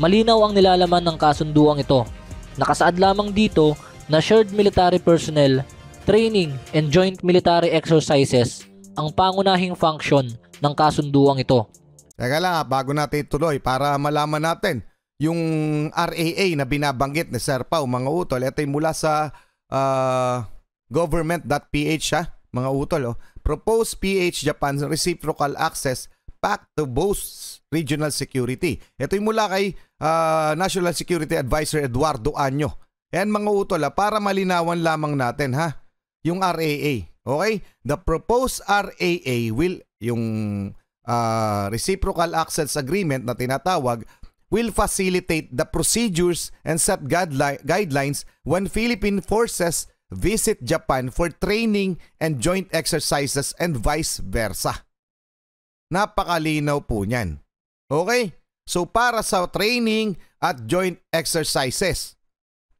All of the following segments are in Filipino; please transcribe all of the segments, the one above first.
Malinaw ang nilalaman ng kasunduang ito. Nakasaad lamang dito na shared military personnel, training, and joint military exercises ang pangunahing function ng kasunduang ito. Teka lang bago natin ituloy para malaman natin yung RAA na binabanggit ni Sir Pao, mga utol. Ito yung mula sa government.ph mga utol. Proposed PH Japan's reciprocal access pact to boost regional security. Ito yung mula kay National Security Advisor Eduardo Año. Yan mga utol para malinawan lamang natin yung RAA. Okay? The proposed RAA will, yung reciprocal access agreement na tinatawag, will facilitate the procedures and set guidelines when Philippine forces visit Japan for training and joint exercises and vice versa. Napakalinaw po niyan. Okay? So para sa training at joint exercises,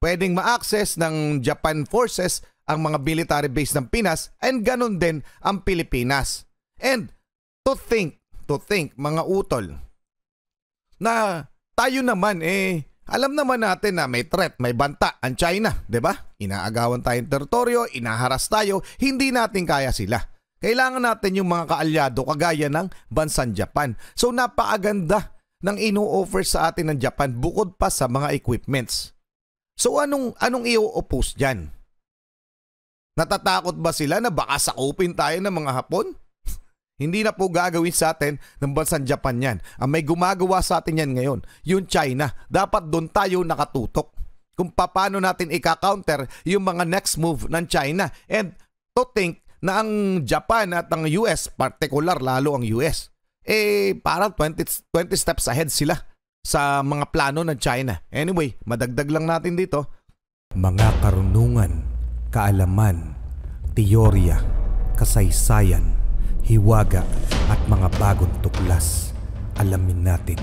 pwedeng ma-access ng Japan forces ang mga military base ng Pinas and ganun din ang Pilipinas. And to think mga utol, na tayo naman alam naman natin na may threat, may banta ang China, 'di ba? Inaagawan tayong teritoryo, inaharas tayo, hindi natin kaya sila. Kailangan natin yung mga kaalyado kagaya ng bansang Japan. So napakaganda ng ino-offer sa atin ng Japan bukod pa sa mga equipments. So anong i-oppose diyan? Natatakot ba sila na baka sakupin tayo ng mga Hapon? Hindi na po gagawin sa atin ng bansang Japan yan. Ang may gumagawa sa atin yan ngayon, yung China. Dapat doon tayo nakatutok kung paano natin i-counter yung mga next move ng China. And to think na ang Japan at ang US, particular lalo ang US, parang 20 steps ahead sila sa mga plano ng China. Anyway, madagdag lang natin dito. Mga karunungan, kaalaman, teorya, kasaysayan, hiwaga at mga bagong tuklas. Alamin natin.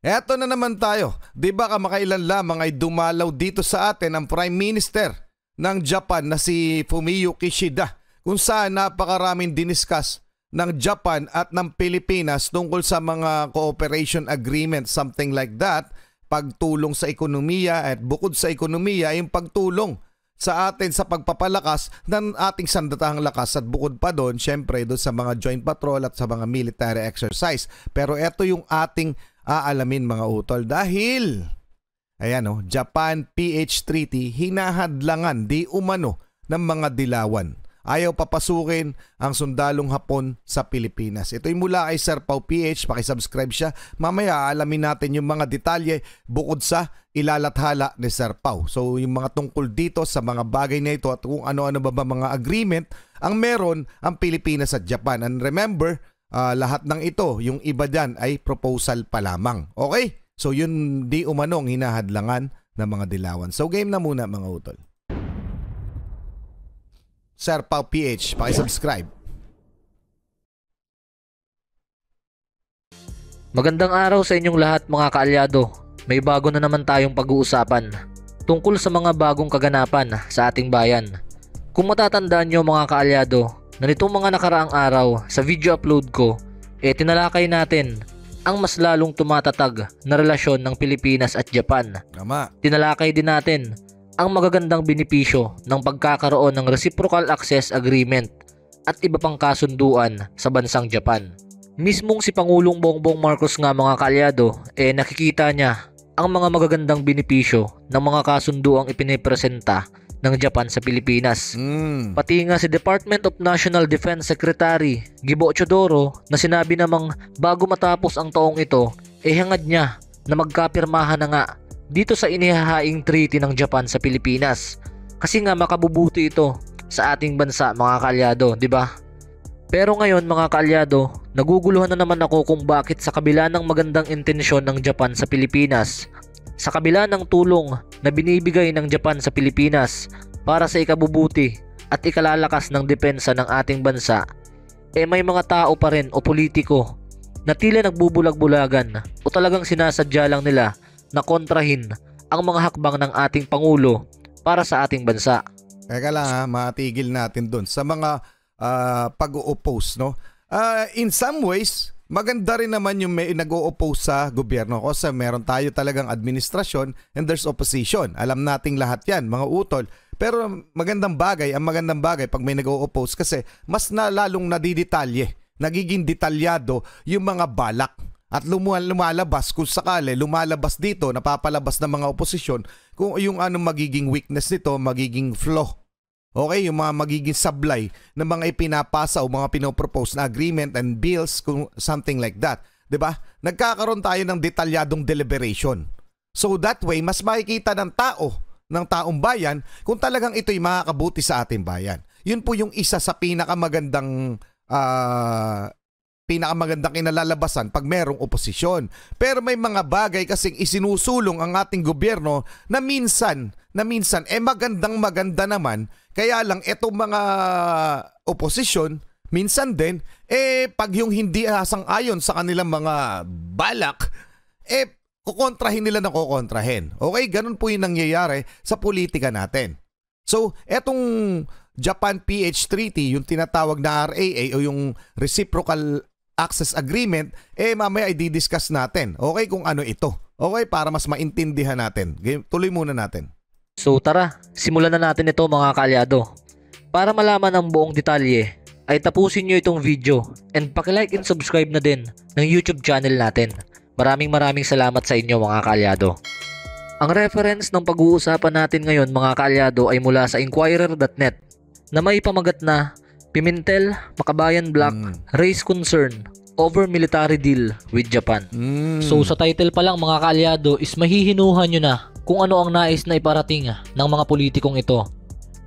Eto na naman tayo. Di ba kamakailan lamang ay dumalaw dito sa atin ang Prime Minister ng Japan na si Fumio Kishida, kung saan napakaraming diniscuss ng Japan at ng Pilipinas tungkol sa mga cooperation agreement, something like that, pagtulong sa ekonomiya at bukod sa ekonomiya, yung pagtulong sa atin sa pagpapalakas ng ating sandatahang lakas at bukod pa doon, syempre doon sa mga joint patrol at sa mga military exercise. Pero ito yung ating aalamin mga utol dahil Japan PH Treaty hinahadlangan di umano ng mga dilawan. Ayaw papasukin ang sundalong Hapon sa Pilipinas. Ito yung mula kay Sir Pao PH, pakisubscribe siya. Mamaya alamin natin yung mga detalye bukod sa ilalathala ni Sir Pao. So yung mga tungkol dito sa mga bagay na ito at kung ano-ano ba mga agreement ang meron ang Pilipinas at Japan. And remember, lahat ng ito, yung iba dyan ay proposal pa lamang. Okay? So yun di umanong hinahadlangan ng mga dilawan. So game na muna mga utol. Sir Pao PH, pakisubscribe. Magandang araw sa inyong lahat mga kaalyado. May bago na naman tayong pag-uusapan tungkol sa mga bagong kaganapan sa ating bayan. Kung matatandaan nyo mga kaalyado, na nitong mga nakaraang araw sa video upload ko, tinalakay natin ang mas lalong tumatatag na relasyon ng Pilipinas at Japan. Tama. Tinalakay din natin ang magagandang benepisyo ng pagkakaroon ng Reciprocal Access Agreement at iba pang kasunduan sa bansang Japan. Mismong si Pangulong Bongbong Marcos nga mga kaalyado, nakikita niya ang mga magagandang benepisyo ng mga kasunduang ipinipresenta ng Japan sa Pilipinas. Pati nga si Department of National Defense Secretary Gibo Chodoro na sinabi namang bago matapos ang taong ito, hangad niya na magkapirmahan na nga dito sa inihahaing treaty ng Japan sa Pilipinas. Kasi nga makabubuti ito sa ating bansa mga kaalyado, di ba? Pero ngayon mga kaalyado, naguguluhan na naman ako kung bakit sa kabila ng magandang intensyon ng Japan sa Pilipinas, sa kabila ng tulong na binibigay ng Japan sa Pilipinas para sa ikabubuti at ikalalakas ng depensa ng ating bansa, may mga tao pa rin o politiko na tila nagbubulag-bulagan o talagang sinasadya lang nila na kontrahin ang mga hakbang ng ating Pangulo para sa ating bansa. Teka lang matigil natin dun sa mga pag-o-oppose, no? In some ways, maganda rin naman yung may nag-o-oppose sa gobyerno kasi meron tayo talagang administrasyon and there's opposition. Alam nating lahat yan, mga utol. Pero ang magandang bagay pag may nag-o-oppose kasi mas na lalong nadidetalye, nagiging detalyado yung mga balak. At lumalabas kung sakali, lumalabas dito, napapalabas ng mga oposisyon kung yung anong magiging weakness nito, magiging flaw. Okay, yung mga magiging sablay ng mga ipinapasa o mga pinopropose na agreement and bills, kung something like that. 'Di ba? Nagkakaroon tayo ng detalyadong deliberation. So that way, mas makikita ng taong bayan, kung talagang ito'y makakabuti sa ating bayan. Yun po yung isa sa pinakamagandang kinalalabasan pag merong oposisyon. Pero may mga bagay kasing isinusulong ang ating gobyerno na minsan maganda naman. Kaya lang itong mga oposisyon, minsan din, pag yung hindi asang-ayon sa kanilang mga balak, kukontrahin nila na kukontrahin. Okay, ganun po yung nangyayari sa politika natin. So, etong Japan PH Treaty, yung tinatawag na RAA o yung Reciprocal Access Agreement, mamaya i-discuss natin. Okay, kung ano ito. Okay, para mas maintindihan natin. Tuloy muna natin. So tara, simulan na natin ito mga kaalyado. Para malaman ang buong detalye, ay tapusin nyo itong video and paki-like and subscribe na din ng YouTube channel natin. Maraming salamat sa inyo mga kaalyado. Ang reference ng pag-uusapan natin ngayon mga kaalyado ay mula sa Inquirer.net na may pamagat na Pimentel, Makabayan Black, Raise Concern over Military Deal with Japan. So sa title pa lang mga kaalyado is mahihinuhan nyo na kung ano ang nais na iparating ng mga politikong ito.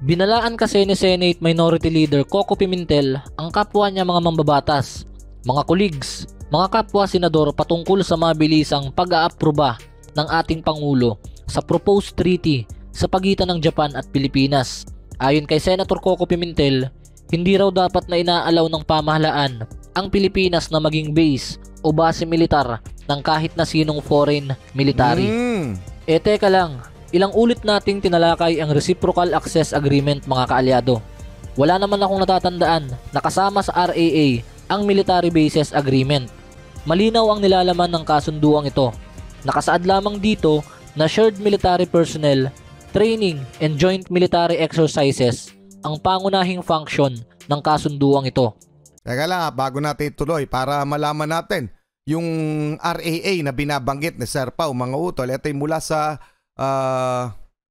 Binalaan kasi ni Senate Minority Leader Coco Pimentel ang kapwa niya mga mambabatas, mga colleagues, mga kapwa senador patungkol sa mabilisang pag-aaproba ng ating Pangulo sa proposed treaty sa pagitan ng Japan at Pilipinas. Ayon kay Senator Coco Pimentel, hindi raw dapat na inaalaw ng pamahalaan ang Pilipinas na maging base o base militar ng kahit na sinong foreign military. Teka lang, ilang ulit nating tinalakay ang Reciprocal Access Agreement mga kaalyado. Wala naman akong natatandaan na kasama sa RAA ang Military Bases Agreement. Malinaw ang nilalaman ng kasunduang ito. Nakasaad lamang dito na shared military personnel, training and joint military exercises ang pangunahing function ng kasunduang ito. Teka lang, bago natin ituloy para malaman natin yung RAA na binabanggit ni Sir Pao, mga utol. Ito yung mula sa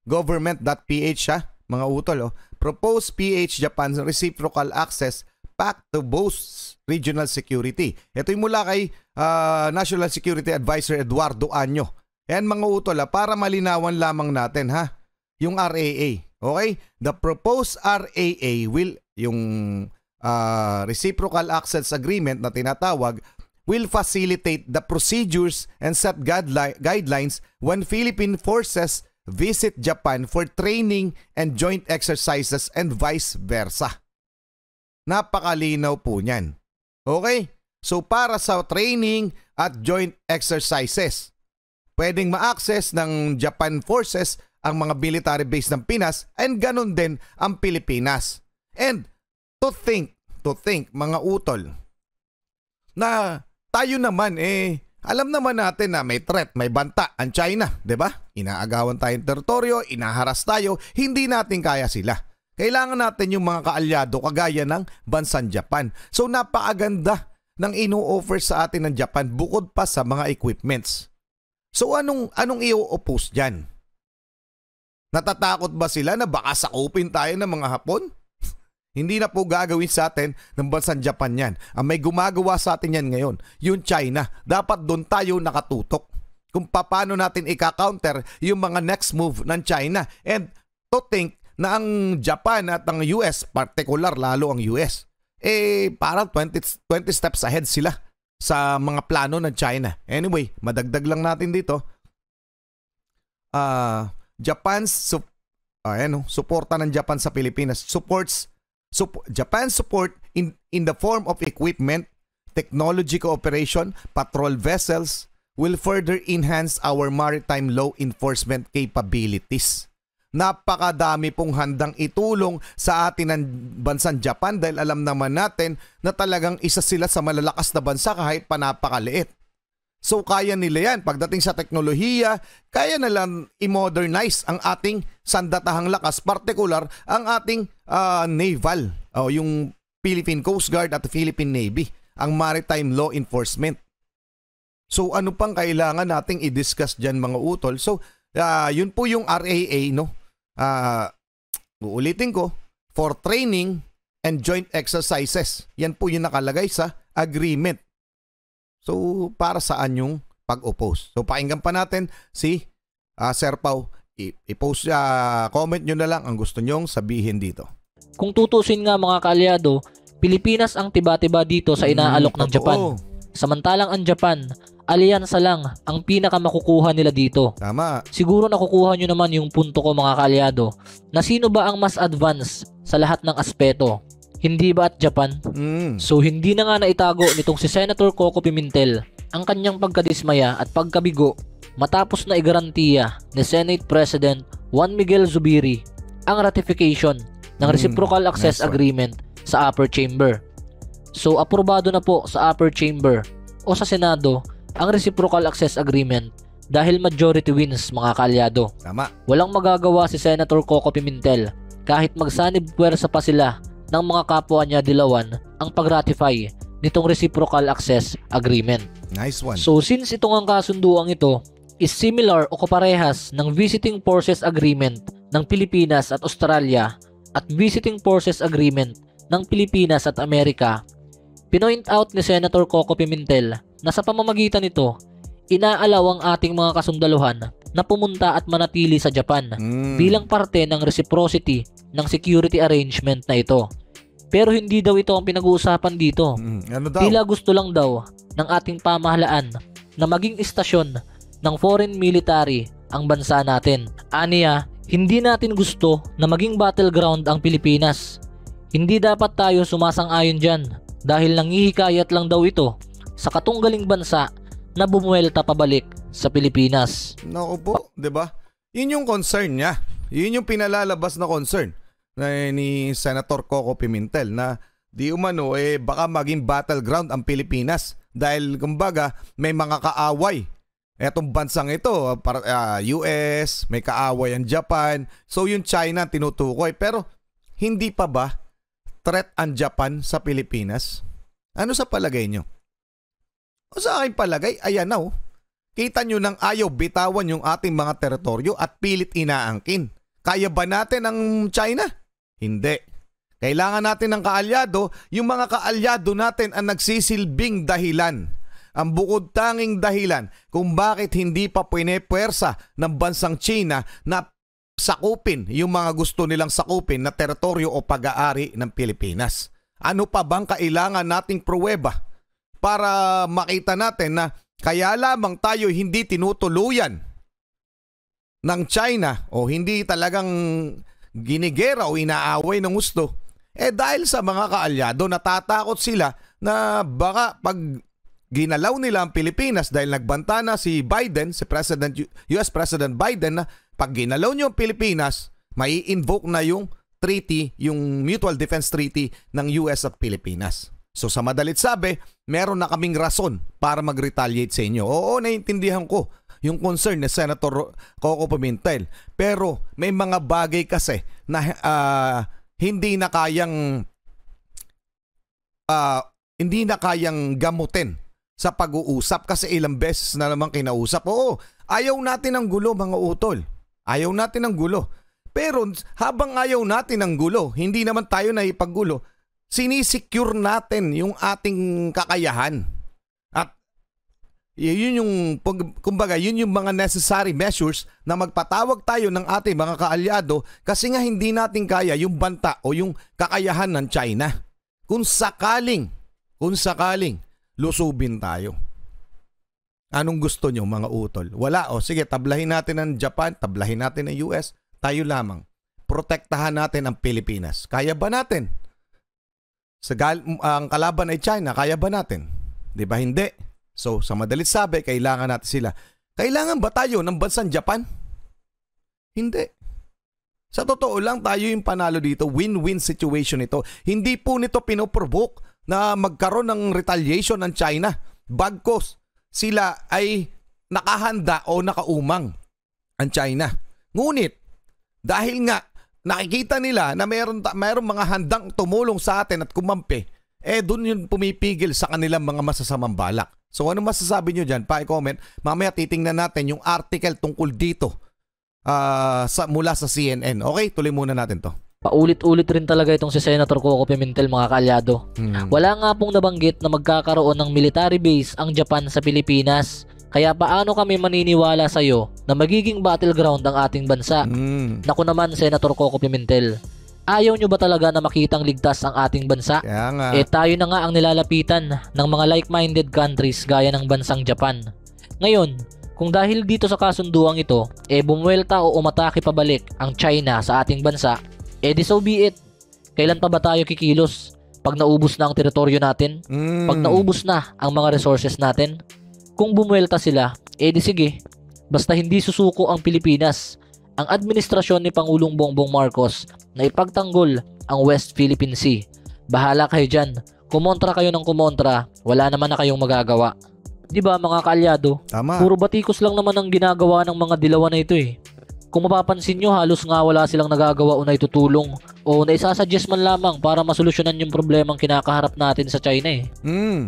government.ph mga utol. Proposed PH Japan Reciprocal Access Pact to Boost Regional Security. Ito yung mula kay National Security Advisor Eduardo Año. Yan mga utol, para malinawan lamang natin yung RAA. Okay? The proposed RAA will, yung Reciprocal Access Agreement na tinatawag, will facilitate the procedures and set guidelines when Philippine forces visit Japan for training and joint exercises and vice versa. Napakalinaw po niyan. Okay? So para sa training at joint exercises, pwedeng ma-access ng Japan forces ang mga military base ng Pinas and ganun din ang Pilipinas. And to think mga utol, na tayo naman alam naman natin na may threat, may banta ang China, 'di ba? Inaagawan tayong teritoryo, inaharas tayo, hindi natin kaya sila. Kailangan natin yung mga kaalyado kagaya ng bansang Japan. So napakaganda ng ino-offer sa atin ng Japan bukod pa sa mga equipments. So anong i-oppose diyan? Natatakot ba sila na baka sakupin tayo ng mga Hapon? Hindi na po gagawin sa atin ng bansang Japan yan. Ang may gumagawa sa atin yan ngayon, yung China. Dapat doon tayo nakatutok kung paano natin i-counter yung mga next move ng China. And to think na ang Japan at ang US, particular lalo ang US, parang 20 steps ahead sila sa mga plano ng China. Anyway, madagdag lang natin dito. Suporta ng Japan sa Pilipinas. Japan support in the form of equipment, technology cooperation, patrol vessels will further enhance our maritime law enforcement capabilities. napakadami pong handang itulong sa atin ng bansang Japan dahil alam naman natin na talagang isa sila sa malalakas na bansa kahit pa napakaliit. So kaya nila yan. Pagdating sa teknolohiya, kaya nilang i-modernize ang ating sandatahang lakas, partikular ang ating naval, o yung Philippine Coast Guard at Philippine Navy, ang maritime law enforcement. So ano pang kailangan nating i-discuss dyan mga utol? So yun po yung RAA, no? Uulitin ko, for training and joint exercises. Yan po yung nakalagay sa agreement. So para saan yung pag-oppose? So pakinggan pa natin si Sir Pau. I-post, comment nyo na lang ang gusto nyong sabihin dito. Kung tutusin nga mga kaalyado, Pilipinas ang tiba-tiba dito sa inaalok ng Japan. Samantalang ang Japan, alyansa lang ang pinakamakukuha nila dito. Tama. Siguro nakukuha nyo naman yung punto ko mga kaalyado, na sino ba ang mas advance sa lahat ng aspeto? Hindi ba at Japan? So hindi na nga naitago nitong si Senator Coco Pimentel ang kanyang pagkadismaya at pagkabigo matapos na igarantiya ni Senate President Juan Miguel Zubiri ang ratification ng Reciprocal Access Agreement sa Upper Chamber. So aprobado na po sa Upper Chamber o sa Senado ang Reciprocal Access Agreement dahil majority wins mga kaalyado. Tama. Walang magagawa si Senator Coco Pimentel kahit magsanib puwersa pa sila ng mga kapwa niya dilawan ang pag-ratify nitong Reciprocal Access Agreement. Nice one. So since itong ang kasunduang ito is similar o kaparehas ng Visiting Forces Agreement ng Pilipinas at Australia at Visiting Forces Agreement ng Pilipinas at Amerika, pinoint out ni Senator Coco Pimentel na sa pamamagitan nito, inaalaw ang ating mga kasundaluhan na pumunta at manatili sa Japan bilang parte ng reciprocity ng security arrangement na ito. Pero hindi daw ito ang pinag-uusapan dito. Ano daw? Tila gusto lang daw ng ating pamahalaan na maging istasyon ng foreign military ang bansa natin. Aniya, hindi natin gusto na maging battleground ang Pilipinas. Hindi dapat tayo sumasang-ayon dyan dahil nangihikayat lang daw ito sa katunggaling bansa na bumuelta pabalik sa Pilipinas. Naku po, 'di ba? Yun yung concern niya. Yun yung pinalalabas na concern ni Senator Coco Pimentel na di umano baka maging battleground ang Pilipinas dahil kumbaga may mga kaaway. Etong bansang ito, US, may kaaway ang Japan. So yung China tinutukoy. Pero hindi pa ba threat ang Japan sa Pilipinas? Ano sa palagay nyo? O sa aking palagay, ayan na Kita nyo nang ayaw bitawan yung ating mga teritoryo at pilit inaangkin. Kaya ba natin ang China? Hindi. Kailangan natin ng kaalyado. Yung mga kaalyado natin ang nagsisilbing dahilan. Ang bukod tanging dahilan kung bakit hindi pa pinepwersa ng bansang China na sakupin yung mga gusto nilang sakupin na teritoryo o pag-aari ng Pilipinas. Ano pa bang kailangan nating pruweba para makita natin na kaya lamang tayo hindi tinutuluyan ng China o hindi talagang ginigera o inaaway ng gusto? Dahil sa mga kaalyado, natatakot sila na baka pag ginalaw nila ang Pilipinas dahil nagbanta na si Biden, si US President Biden na pag ginalaw niyo ang Pilipinas, mai-invoke na yung treaty, yung Mutual Defense Treaty ng US at Pilipinas. So sa madalit sabi, meron na kaming rason para mag-retaliate sa inyo. Oo, naiintindihan ko yung concern ni Senator Coco Pimentel. Pero may mga bagay kasi na hindi na kayang gamutin sa pag-uusap kasi ilang beses na naman kinausap. Oo, ayaw natin ng gulo mga utol. Ayaw natin ng gulo. Pero habang ayaw natin ng gulo, hindi naman tayo naipaggulo, sinisecure natin yung ating kakayahan. At yun yung, kumbaga, yun yung mga necessary measures na magpatawag tayo ng ating mga kaalyado kasi nga hindi natin kaya yung banta o yung kakayahan ng China. Kung sakaling lusubin tayo. Anong gusto nyo mga utol? Wala. O sige, tablahin natin ang Japan, tablahin natin ang US, tayo lamang. Protektahan natin ang Pilipinas. Kaya ba natin? Ang kalaban ay China, kaya ba natin? Di ba hindi? So, sa madalit sabi, kailangan natin sila. Kailangan ba tayo ng bansang Japan? Hindi. Sa totoo lang, tayo yung panalo dito. Win-win situation ito. Hindi po nito pinoprovoke na magkaroon ng retaliation ng China. Bagkos sila ay nakahanda o nakaumang ang China. Ngunit, dahil nga nakikita nila na mayroong mga handang tumulong sa atin at kumampi, doon yun pumipigil sa kanilang mga masasamang balak. So ano masasabi nyo dyan? Pa-comment. Mamaya titingnan natin yung article tungkol dito mula sa CNN. Okay, tuloy muna natin to. Paulit-ulit rin talaga itong si Senator Coco Pimentel, mga kaalyado. Wala nga pong nabanggit na magkakaroon ng military base ang Japan sa Pilipinas. Kaya paano kami maniniwala sa'yo na magiging battleground ang ating bansa? Naku naman, Senator Coco Pimentel. Ayaw nyo ba talaga na makitang ligtas ang ating bansa? Kaya nga. Tayo na nga ang nilalapitan ng mga like-minded countries gaya ng bansang Japan. Ngayon, kung dahil dito sa kasunduang ito, bumuwelta o umatake pabalik ang China sa ating bansa, di so be it. Kailan pa ba tayo kikilos? Pag naubos na ang teritoryo natin? Pag naubos na ang mga resources natin? Kung bumuwelta sila, di sige. Basta hindi susuko ang Pilipinas. Ang administrasyon ni Pangulong Bongbong Marcos na ipagtanggol ang West Philippine Sea. Bahala kayo dyan. Kumontra kayo ng kumontra, wala naman na kayong magagawa. Di ba mga kaalyado? Tama. Puro batikos lang naman ang ginagawa ng mga dilawan na ito eh. Kung mapapansin nyo, halos nga wala silang nagagawa o naitutulong o naisasuggest man lamang para masolusyonan yung problemang kinakaharap natin sa China eh.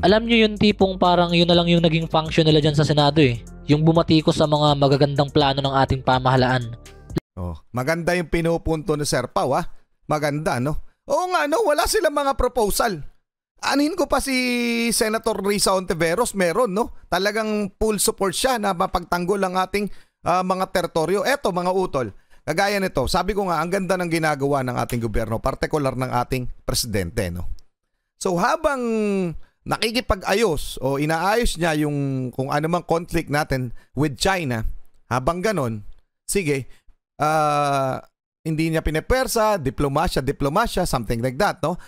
Alam nyo yung tipong parang yun na lang yung naging function nila dyan sa Senado eh. Yung bumatikos sa mga magagandang plano ng ating pamahalaan. Maganda yung pinupunto ni Sir Pau, Maganda, no? Oo nga, no? Wala silang mga proposal. Anin ko pa si Senator Risa Ontiveros, meron, no? Talagang full support siya na mapagtanggol ang ating mga teritoryo. Eto, mga utol, kagaya nito, sabi ko nga, ang ganda ng ginagawa ng ating gobyerno, partikular ng ating presidente, no? So, habang nakikipag-ayos o inaayos niya yung kung anumang conflict natin with China, habang ganon, sige, hindi niya pinepersa, diplomasya, something like that, no?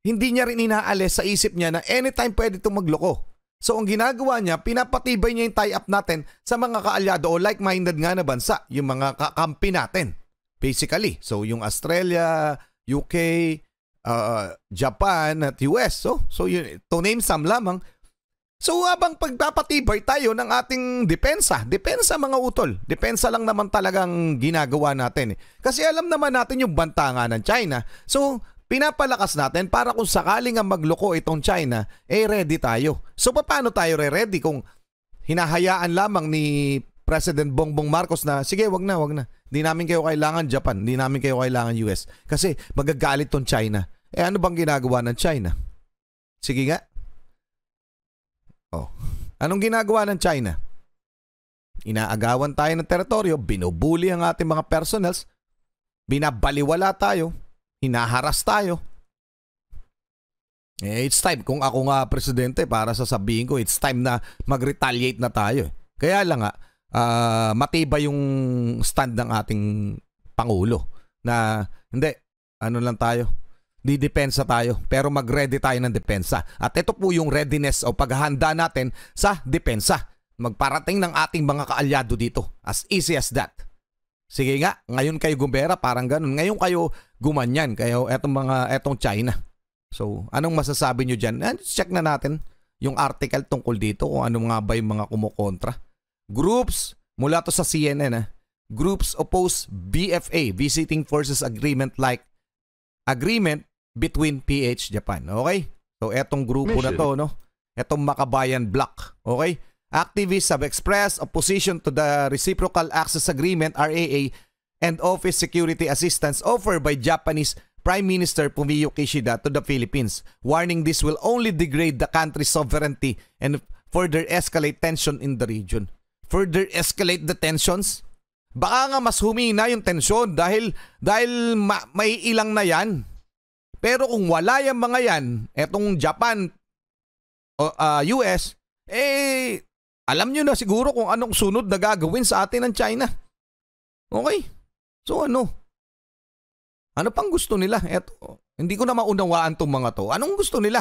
Hindi niya rin inaalis sa isip niya na anytime pwede itong magloko. So, ang ginagawa niya, pinapatibay niya yung tie-up natin sa mga kaalyado o like-minded nga na bansa, yung mga kakampi natin, basically. So, yung Australia, UK, Japan at US. So yun, to name some lamang. So, habang pagpapatibay tayo ng ating depensa mga utol, depensa lang naman talagang ginagawa natin. Kasi alam naman natin yung banta nga ng China. So, pinapalakas natin para kung sakaling ang magloko itong China, ready tayo. So, paano tayo ready kung hinahayaan lamang ni President Bongbong Marcos na, sige, wag na. Hindi namin kayo kailangan Japan, hindi namin kayo kailangan US. Kasi magagalit tong China. Ano bang ginagawa ng China? Sige nga. Anong ginagawa ng China? Inaagawan tayo ng teritoryo, binubuli ang ating mga personals, binabaliwala tayo, hinaharas tayo. It's time. Kung ako nga presidente, para sasabihin ko, it's time na mag-retaliate na tayo. Kaya lang nga, matibay yung stand ng ating Pangulo na hindi, lang tayo, didepensa tayo, pero mag-ready tayo ng depensa. At ito po yung readiness o paghahanda natin sa depensa. Magparating ng ating mga kaalyado dito. As easy as that. Sige nga, ngayon kayo gumbera, parang ganun. Ngayon kayo gumanyan, kayo etong China. So, anong masasabi nyo dyan? Check na natin yung article tungkol dito kung ano nga ba yung mga kumukontra. Groups, mula to sa CNN, groups oppose BFA, Visiting Forces Agreement between PH Japan. Okay? So, etong grupo na to, no? Etong Makabayan Bloc. Okay? Activists have expressed opposition to the Reciprocal Access Agreement, RAA, and Office Security Assistance offered by Japanese Prime Minister Fumio Kishida to the Philippines, warning this will only degrade the country's sovereignty and further escalate tension in the region. Further escalate the tensions? Baka nga mas humina yung tensyon dahil may ilang na yan. Pero kung wala yung mga yan, etong Japan o US, alam nyo na siguro kung anong sunod na gagawin sa atin ng China. Okay? So ano pang gusto nila? Hindi ko na maunawaan tong mga to. Anong gusto nila?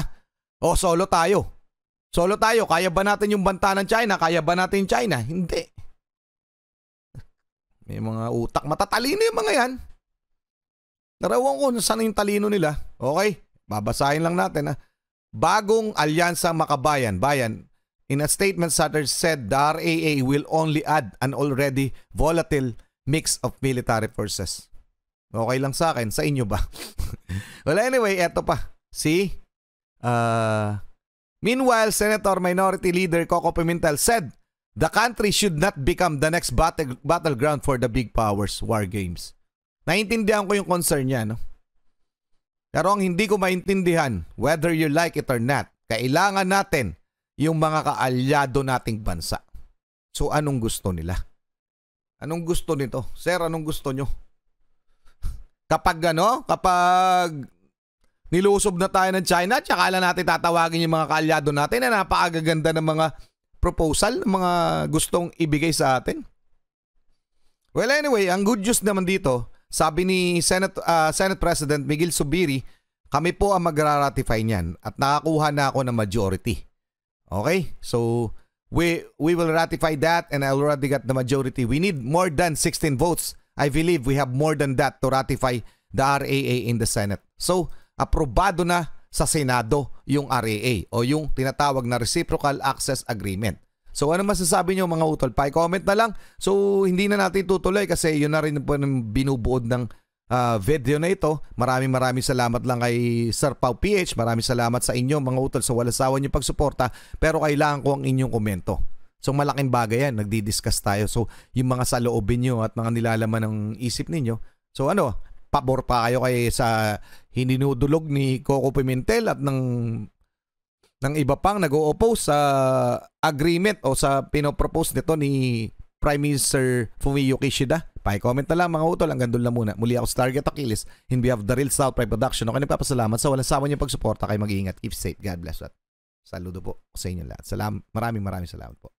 Solo tayo. Kaya ba natin yung banta ng China? Kaya ba natin China? Hindi. May mga utak. Matatalino yung mga yan. Narawan ko saan yung talino nila. Okay, babasahin lang natin. Bagong Alyansa Makabayan. Bayan, in a statement, Saturday said the RAA will only add an already volatile mix of military forces. Okay lang sa akin. Sa inyo ba? Well, anyway, eto pa. See? Meanwhile, Senator Minority Leader Coco Pimentel said the country should not become the next battleground for the big powers war games. Naintindihan ko yung concern niya, no? Pero ang hindi ko maintindihan, whether you like it or not, kailangan natin yung mga kaalyado nating bansa. So anong gusto nila? Anong gusto nito? Sir, anong gusto nyo? Kapag nilusob na tayo ng China, tsaka lang natin tatawagin yung mga kaalyado natin na napakagaganda ng mga proposal, ng mga gustong ibigay sa atin. Well, anyway, ang good news naman dito, sabi ni Senate President Miguel Zubiri, kami po ang magra-ratify niyan at nakakuha na ako ng majority. Okay? So, we will ratify that and I already got the majority. We need more than 16 votes. I believe we have more than that to ratify the RAA in the Senate. So, aprobado na sa Senado yung RAA o yung tinatawag na Reciprocal Access Agreement. So ano masasabi nyo mga utol? Pa-comment na lang. So hindi na natin tutuloy kasi yun na rin po ng binubuod ng video na ito. Maraming salamat lang kay Sir Pau PH. Maraming salamat sa inyo mga utol sa walang sawa nyo pagsuporta. Pero kailangan ko ang inyong komento. So malaking bagay yan. Nagdi-discuss tayo. So yung mga saloobin nyo at mga nilalaman ng isip ninyo. So pabor pa kayo kay sa hininudulog ni Coco Pimentel at ng iba pang nag-o-oppose sa agreement o sa pinopropose nito ni Prime Minister Fumio Kishida. Pa-comment na lang mga utol. Hanggang doon lang muna. Muli ako sa Target Achilles in behalf of the Real South Pride Production. Okay, nagpapasalamat sa walang sawa niyong pagsuporta. Kayo mag-iingat. Keep safe. God bless. Saludo po sa inyo lahat. Maraming salamat po.